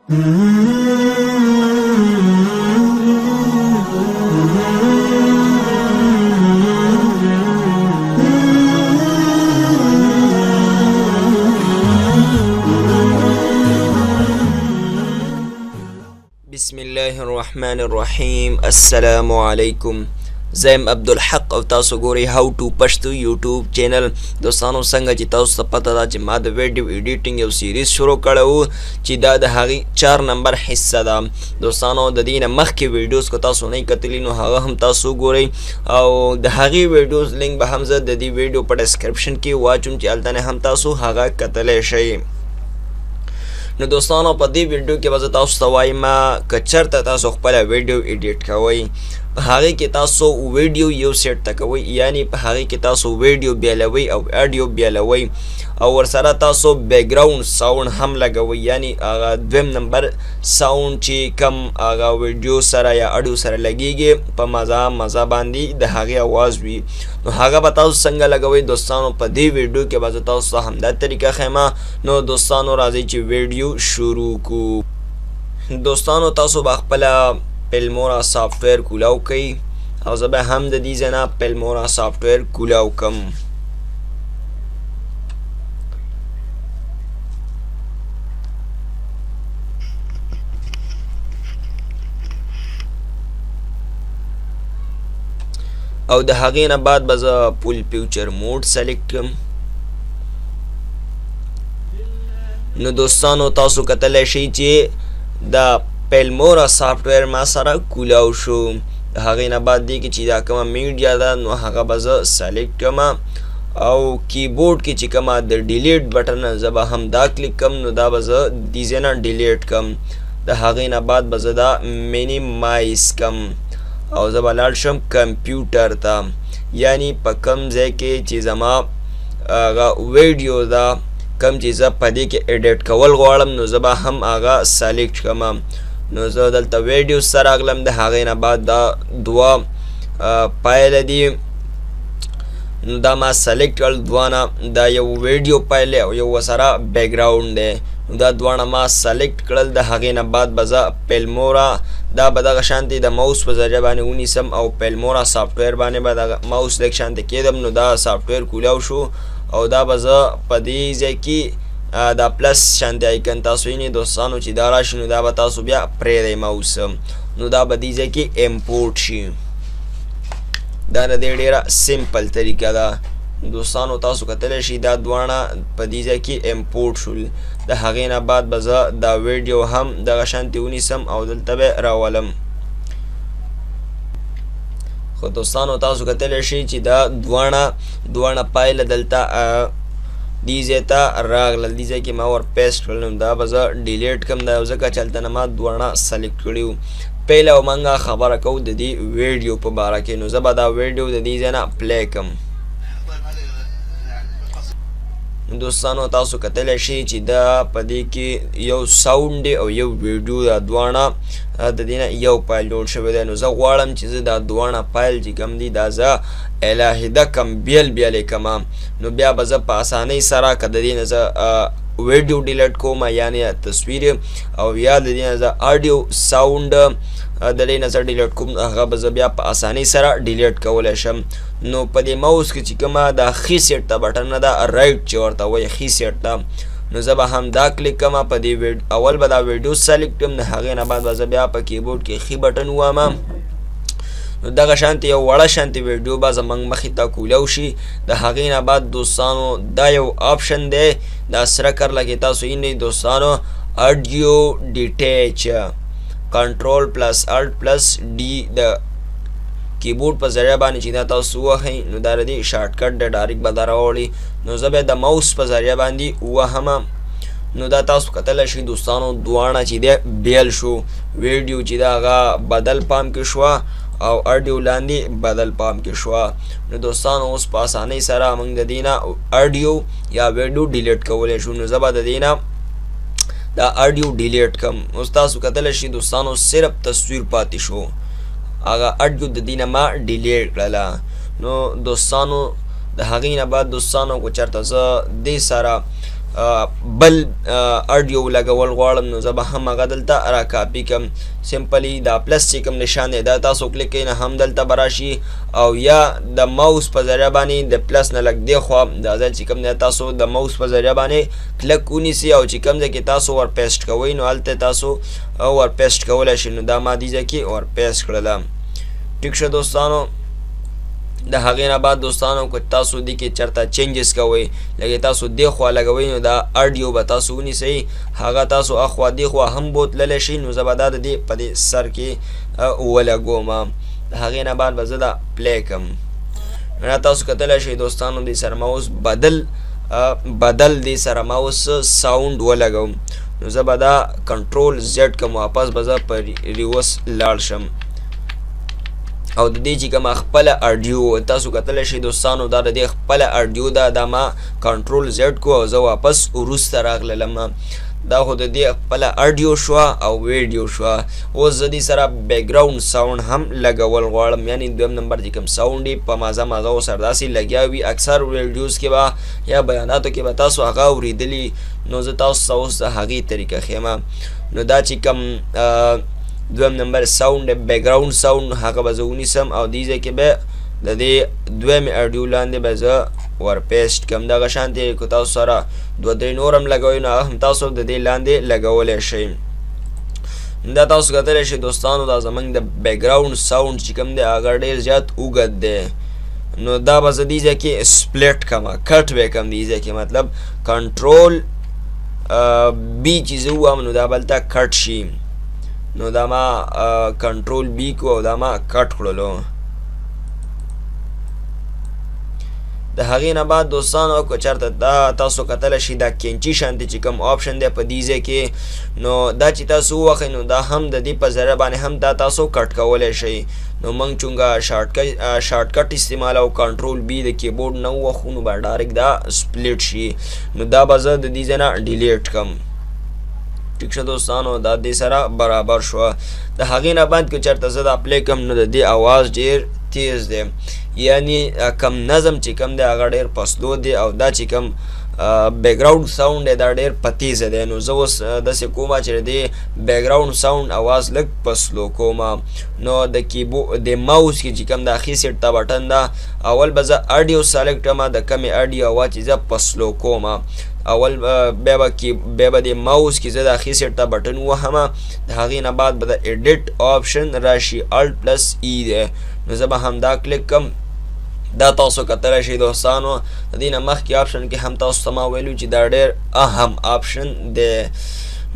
بسم الله الرحمن الرحیم. السلام علیکم. زم عبدالحق او تاسو ګورئ هاو ټو پښتو یوټیوب چینل. دوستانو څنګه چې تاسو ته پته ده چې ما د ویډیو ایډیټینګ یو سیریز شروع کړی چې دا د هغې 4 نمبر حصه ده. دوستانو د دې نه مخکې ویډیوز که تاسو نه یې کتلي نو هغه هم تاسو ګورئ او د هغې ویډیوز لینک به هم زه د دې ویډیو په ډسکرپشن کې واچوم چې هلته نه هم تاسو هغه کتلی شئ. نو دوستانو په دې ویډیو کې به زه تاسو ته وایم که چېرته تاسو خپله ویډیو ایډیټ کوئ په هغې کې تاسو ویډیو یو سیټ ته کوئ، یعنی په هغې کې تاسو ویډیو بیلوئ او اډیو بیلوئ او ورسره تاسو بیکګراوند ساوند هم لګوئ، یعنی هغه 2 نمبر ساوند چې کم هغه ویډیو سره یا اډیو سره لګیږي په مزه باندې د هغې اواز وي. نو هغه به تاسو څنګه لګوئ دوستانو په دې ویډیو کې به زه تاسو ته همدا طریقه ښیم. نو دوستانو راځئ چې ویډیو شروع کړو. دوستانو تاسو به خپله فلمورا سافټویر کولاو کوئ او زه به هم د دې ځای نه فلمورا سافټویر کولاو کم. او د هغې نه بعد به زه فول پیکچر موډ سلیکټ کړم. نو دوستانو تاسو کتلی شئ چې د فلمورا سافټویر ما سره کولاو شو. د هغې نه بعد دی کې چې دا کومه میډیا ده نو هغه به زه سلیکټ کړم او کیبورډ کې چې کومه د ډیلیټ بټن زه به هم دا کلیک کړم نو دا به زه دې ځای نه ډیلیټ کړم. د هغې نه بعد به زه دا مینیمایز کړم او زه به لاړ شم کمپیوټر ته، یعنی په کوم ځای کې چې زما هغه ویډیو ده کم چې زه په دې کې ایډیټ کول غواړم نو زه به هم هغه سلیکټ کړم. نو زه دلته ویډیوز ته راغلم، د هغې نه بعد دا 2 پایله دي نو دا ما سلیکټ کړل. دوانه دا یو ویډیو پایله او یو ورسره بیکګراوند دی نو دا دواړه ما سلیکټ کړل. د هغې نه بعد به زه فلمورا دا به دغه شانتې د ماوس په ذریعه باندې ونیسم او فلمورا سافټویر باندې به دغه ماوس لږ شانتې کېدم نو دا سافټویر کولاو شو او دا به زه په دې ځای کې دا پلس شانتې آیکن تاسو وینئ دوستانو چې دا راشي نو دا به تاسو بیا پرېږدئ ماوس نو دا به دې ځای کې امپورټ شي. دا د دې ډېره سمپل طریقه ده دوستانو. تاسو کتلی شئ دا دواړه په دې ځای کې امپورټ شول. د هغې نه بعد به زه دا ویډیو هم دغه شانتې ونیسم او دلته به راولم. خو دوستانو تاسو کتلی شئ چې دا دواړه پایله دلته دې ځای ته راغلل. دې ځای کې ما ور پیسټ کړل نو دا به زه ډیلیټ کړم. دا یو ځکه چې هلته نه ما دواړه سلیکټ کړي وو. پهله موږ خبره کوو د دې ویډیو په باره کې نو زه به دا ویډیو د دې ځای نه پلی کړم. دوستانو تاسو کتلی شئ چې دا په دې کې یو ساوند دی او یو ویډیو دا دواړه د دې نه یو فایل جوړ شوی دی. نو زه غواړم چې زه دا دواړه فایل چې کوم دي دا زه علیحده کم بیل یې کړم نو بیا به زه په اسانۍ سره که د دې نه زه ویډیو ډیلیټ کوم یعنی تصویر او یا د دې نه زه اډیو ساوند د دې نه زه ډیلیټ کوم هغه به زه بیا په اسانۍ سره ډیلیټ کولی شم. نو په دې ماوس کې چې کومه دا ښي سیټ ته بټن ده رایټ چې ورته وایي ښي سیټ ته نو زه به هم دا کلیک کړم. په دې اول به دا ویډیو سلیکټ کړم د هغې نه بعد به زه بیا په کیبورډ کې ښي بټن ووهم نو دغه شانتې یو وړه شانتې ویډیو به زموږ مخې ته کولاو شي. د هغې نه بعد دوستانو دا یو آپشن دی دا سره کرله کې تاسو وینئ دوستانو اډیو ډیټیچ کنټرول پلس الټ پلس ډي د کیبورډ په ذریعه باندې چې دا تاسو ووهئ نو دا د دې شارټکټ دی ډایرکټ به دا راوړي نو زه به د ماوس په ذریعه باندې ووهم. نو دا تاسو کتلی شئ دوستانو دواړه چې دی بیل شو. ویډیو چې دا هغه بدل پام کې شوه او اډیو لاندې بدل پام کې شوه. نو دوستانو اوس په اسانۍ سره موږ د دې نه اډیو یا ویډیو ډیلیټ کولی شو. نو زه به د دې نه دا اډیو ډیلیټ کړم. اوس تاسو کتلی شئ دوستانو صرف تصویر پاتې شو هغه اډیو د دې نه ما ډیلیټ کړله. نو دوستانو د هغې نه بعد دوستانو که چېرته زه دې سره بل اډیو لګول غواړم نو زه به هم هغه دلته را کاپي کم. سمپلی دا پلس چې کوم نشان دی دا تاسو کلیک کړئ نه هم دلته به راشي او یا د ماوس په ذریعه باندې د پلس نه لږ دی خوا دا ځای چې کوم دی تاسو د ماوس په ذریعه باندې کلک ونیسئ او چې کوم ځای کې تاسو ور پیسټ کوئ نو هلته تاسو ور پیسټ کولی شئ. نو دا ما دې ځای کې ور پیسټ کړله. ټیک شه دوستانو. د هغې نه بعد دوستانو که تاسو دې کې چېرته چینجز کوئ لکه تاسو دې خوا لګوئ نو دا اډیو به تاسو ونیسئ هغه تاسو اخوا دې خوا هم بوتللی شئ. نو زه به دا د دې په دې سر کې ولګوم. د هغې نه بعد به زه دا پلی کړم. نو تاسو کتلی شئ دوستانو دې سره ماوس بدل دې سره ماوس ساوند ولګوم. نو زه به دا کنټرول زیډ کوم واپس به زه په ریورس لاړ شم او د دې چې کومه خپله اډیو تاسو کتلی شئ دوستانو دا د دې خپله اډیو ده دا ما کنټرول زیډ کو او زه واپس وروسته راغللم. دا خو د دې خپله اډیو شوه او ویډیو شوه. اوس زه دې سره بیکګراوند ساوند هم لګول غواړم یعنې دویم نمبر چې کوم ساوند یې په مازه مازه سره داسې لګیا وي اکثر ویډیوز کې به یا بیاناتو کې به تاسو هغه اورېدلي. نو زه تاسو ته اوس د هغې طریقه ښیم. نو دا چې کوم دویم نمبر ساوند بیکګراوند ساوند هغه به زه ونیسم او دې ځای کې به د دې دویمې اډیو لاندې به زه ور پیسټ کړم. دغه شانتې که تاسو سره دوه درې نور هم لګوئ نو هغه هم تاسو د دې لاندې لګولی شئ. دا تاسو کتلی شئ دوستانو دا زموږ د بیکګراوند ساوند چې کوم دی هغه ډېر زیات اوږد دی. نو دا به زه دې ځای کې سپلیټ کړم کټ به یې کړم دې ځای کې مطلب کنټرول بي چې زه ووایم نو دا به هلته کټ شي. نو دا ما کنټرول بي کو او دا ما کټ کړلو. د هغې نه بعد دوستانو که چېرته دا تاسو کتلی شئ دا کینچي شانتې چې کوم آپشن دی په دې ځای کې نو دا چې تاسو ووهئ نو دا هم د دې په ذریعه باندې هم دا تاسو کټ کولی شئ. نو موږ چونګه شارټکټ استعمال او کنټرول بي د کیبورډ نه ووهو نو به ډایرکټ دا سپلیټ شي. نو دا به زه د دې ځای نه ډیلیټ کړم. ټیک شه دوستانو دا دې سره برابر شوه. د هغې نه بعد که چېرته زه دا پلی کړم نو د دې اواز ډېر تیز دی یعنی کم نظم چې کم دی هغه ډېر پسلو دی او دا چې کم بیکګراوند ساوند دی دا ډېر په تیزه دی. نو زه اوس داسې کومه چې د بیکګراوند ساوند اواز لږ پسلو کومه. نو د ماوس کې چې کم د اخې سیټ ته بټن ده اول به زه اډیو سلیکټ کړم د کمې اډیو اواز چې زه پسلو کومه اول بیا به د ماوس کې زه د اخې سیټ ته بټن ووهمه. د هغې نه بعد به د ایډیټ آپشن راشي الټ پلس ای دی. نو زه به همدا کلیک کړم. دا تاسو کتلی شئ دوستانو د دې نه مخکې آپشن کې هم تاسو ته ما ویلو چې دا ډېر اهم آپشن دی.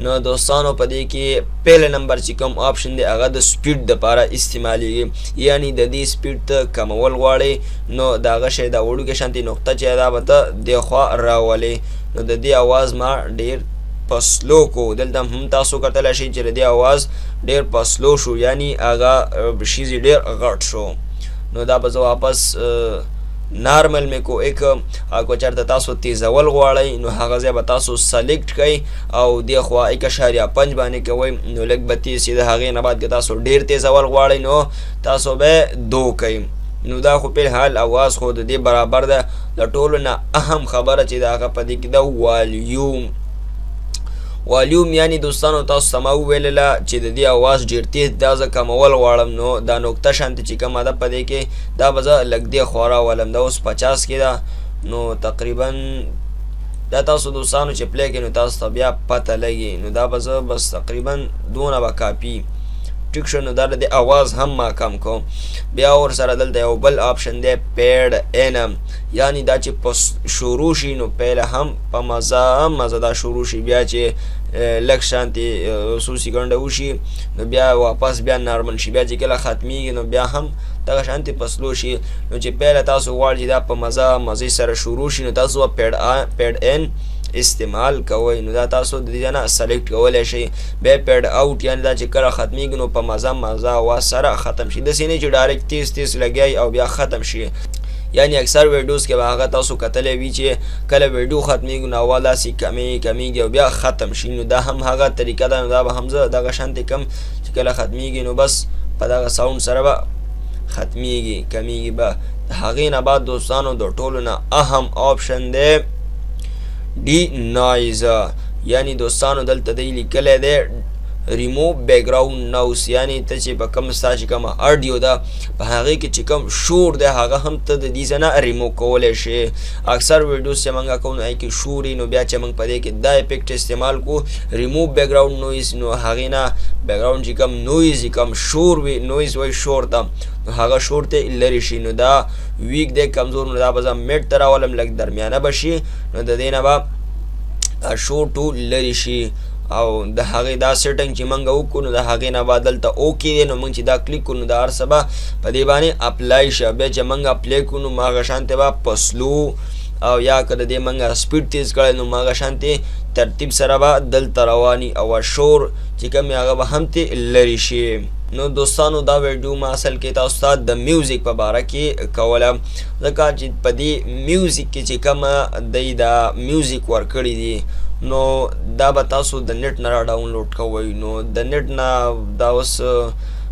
نو دوستانو په دې کې پهله نمبر چې کوم آپشن دی هغه د سپیډ دپاره استعمالیږي یعنی د دې سپیډ ته کمول غواړئ نو د هغه شی دا وړوکې شانتې نقطه چې دا به ته دې خوا راولئ. نو د دې اواز ما ډېر پسلو کو. دلته هم تاسو کتلی شئ چې د دې اواز ډېر پسلو شو یعنی هغه شیزې ډېر غټ شو. نو دا به زه واپس نارمل مې کو ایک او که چېرته تاسو تیزول غواړئ نو هغه ځای به تاسو سلیکټ کړئ او دې خوا 1.5 باندې کوئ نو لږ به تیز شي. د هغې نه بعد که تاسو ډېر تیزول غواړئ نو تاسو به 2 کوئ. نو دا خو فلحال اواز خو د دې برابر ده. د ټولو نه اهم خبره چې د هغه په دې کې ده والیوم یعنی دوستانو تاسو ته ما وویلله چې د دې اواز ډېر تیز دا زه کمول غواړم نو دا نقطه شانتې چې کومه ده په دې کې دا به زه لږ دې خوا راولم. دا اوس 50 کې ده نو تقریبا دا تاسو دوستانو چې پلی کړئ نو تاسو ته بیا پته لګي. نو دا به زه بس تقریبا دونه به کاپي. ټیک شو. نو دا د دې اواز هم ما کم کوم. بیا ورسره دلته یو بل آپشن دی پیډ ان یعنی دا چې شروع شي نو پهله هم په مزه دا شروع شي بیا چې لږ شانتې څو سیکنډه وشي نو بیا واپس بیا نارمل شي بیا چې کله ختمیږي نو بیا هم دغه شانتې پسلو شي. نو چې پهله تاسو غواړئ چې دا په مزې سره شروع شي نو تاسو پیډ ان استعمال کوئ. نو دا تاسو د دې نه سلیکټ کولی شئ. بیا پیډ آوټ یعنی دا چې کله ختمیږي نو په مزه اواز سره ختم شي. داسې نه چې ډایرکټ تیز لګیایي او بیا ختم شي. یعنی اکثر ویډیوز کې به هغه تاسو کتلی وي چې کله ویډیو ختمیږي نو اواز داسې کمیږي او بیا ختم شي. نو دا هم هغه طریقه ده. نو دا به هم زه دغه شانتې کم چې کله ختمیږي نو بس په دغه ساوند سره به ختمیږي کمیږي به. د هغې نه بعد دوستانو د ټولو نه اهم آپشن دی डी نوایز یعنی دوستانو دلته دی لیکلی دی ریموو بیکګراوند نویز یعنی ته چې په کوم ستا چې کومه اډیو ده په هغې کې چې کوم شور دی هغه هم ته د دې ځای نه ریموو کولی شې. اکثر ویډیوز چې موږ کوو نو هغې کې شور وي نو بیا چې موږ په دې کې دا افیکټ استعمال کړو ریموو بیکګراوند نویز نو هغې نه بیکګراوند چې کوم نویز کوم شور وي نویز وایي شور ته نو هغه شور ته لرې شي. نو دا ویک دی کمزور نو دا به زه میډ ته راولم لږ درمیانه به شي نو د دې نه به شور ټول لرې شي او د هغې دا سیټنګ چې موږ وکړو نو د هغې نه به دلته اوکې دی نو موږ چې دا کلیک کړو نو د هر څه به په دې باندې اپلای شه. بیا چې موږ اپلای کړو نو هغه شانتې به په سلو او یا که د دې موږ سپیډ تیز کړی نو هغه شانتې ترتیب سره به دلته رواني او شور چې کوم هغه به هم ترې لرې شي. نو دوستانو دا ویډیو ما اصل کې تاسو ته د میوزیک په باره کې کوله ځکه چې په دې میوزیک کې چې کومه دی دا میوزیک ورکړي دي نو دا به تاسو د نیټ نه را ډاونلوډ کوئ نو د نیټ نه دا اوس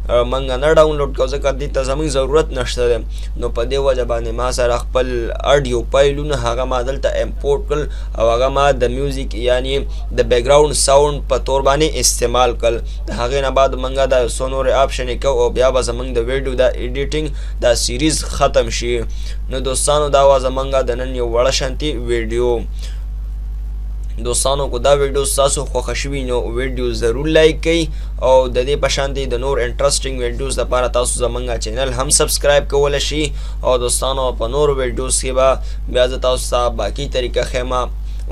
موږ نه ډاونلوډ کوو ځکه دې ته زموږ ضرورت نشته دی نو په دې وجه باندې ما سره خپل اډیو فایلونه هغه ما دلته امپورټ کړل او هغه ما د میوزیک یعنی د بیکګراوند ساوند په طور باندې استعمال کړل. د هغې نه بعد موږ دا څو نورې آپشنې کوو او بیا به زموږ د ویډیو د ایډیټینګ دا سیریز ختم شي. نو دوستانو دا وه زموږ د نن یو وړه شانتي ویډیو. دوستانو کو دا ویډیو تاسو خوښه شوي نو ویډیو ضرور لایک کړئ او د دې په شان د نور انټرسټینګ ویډیوز لپاره تاسو زموږ چینل هم سبسکرایب کولی شئ او دوستانو په نورو ویډیوز کې به بیا زه تاسو ته باقي طریقه ښیم.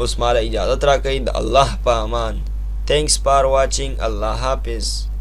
اوس ماله اجازت راکړئ د الله په امان. تھینکس فار واچینګ. الله حافظ.